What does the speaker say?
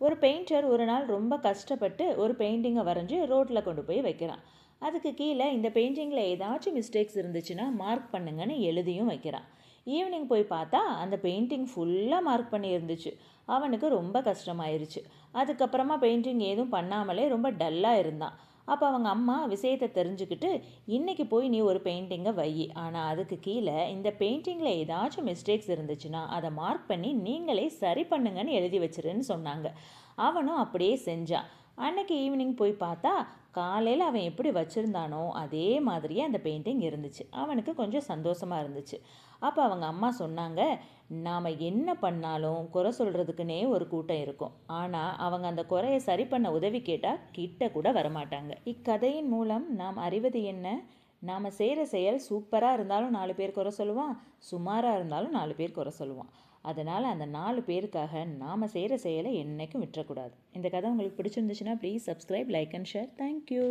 ஒரு பெயிண்டர் ஒரு நாள் ரொம்ப கஷ்டப்பட்டு ஒரு பெயிண்டிங்கை வரைஞ்சி ரோட்டில் கொண்டு போய் வைக்கிறான். அதுக்கு கீழே இந்த பெயிண்டிங்கில் ஏதாச்சும் மிஸ்டேக்ஸ் இருந்துச்சுன்னா மார்க் பண்ணுங்கன்னு எழுதியும் வைக்கிறான். ஈவினிங் போய் பார்த்தா அந்த பெயிண்டிங் ஃபுல்லாக மார்க் பண்ணி இருந்துச்சு. அவனுக்கு ரொம்ப கஷ்டமாயிருச்சு. அதுக்கப்புறமா பெயிண்டிங் ஏதும் பண்ணாமலே ரொம்ப டல்லாக இருந்தான். அப்போ அவங்க அம்மா விஷயத்தை தெரிஞ்சுக்கிட்டு, இன்றைக்கி போய் நீ ஒரு பெயிண்டிங்கை வை, ஆனால் அதுக்கு கீழே இந்த பெயிண்டிங்கில் ஏதாச்சும் மிஸ்டேக்ஸ் இருந்துச்சுன்னா அதை மார்க் பண்ணி நீங்களே சரி பண்ணுங்கன்னு எழுதி வச்சிருன்னு சொன்னாங்க. அவனும் அப்படியே செஞ்சான். அன்னைக்கு ஈவினிங் போய் பார்த்தா காலையில் அவன் எப்படி வச்சுருந்தானோ அதே மாதிரியே அந்த பெயிண்டிங் இருந்துச்சு. அவனுக்கு கொஞ்சம் சந்தோஷமாக இருந்துச்சு. அப்போ அவங்க அம்மா சொன்னாங்க, நாம் என்ன பண்ணாலும் குறை சொல்கிறதுக்குன்னே ஒரு கூட்டம் இருக்கும். ஆனால் அவங்க அந்த குறையை சரி பண்ண உதவி கேட்டால் கிட்ட கூட வரமாட்டாங்க. இக்கதையின் மூலம் நாம் அறிவது என்ன? நாம் செய்கிற செயல் சூப்பராக இருந்தாலும் 4 பேர் குறை சொல்லுவான், சுமாராக இருந்தாலும் 4 பேர் குறை சொல்லுவான். அதனால் அந்த 4 பேருக்காக நாம் செய்கிற செயலை என்றைக்கும் விட்டுறக்கூடாது. இந்த கதை உங்களுக்கு பிடிச்சிருந்துச்சுன்னா please subscribe, like and share. Thank you.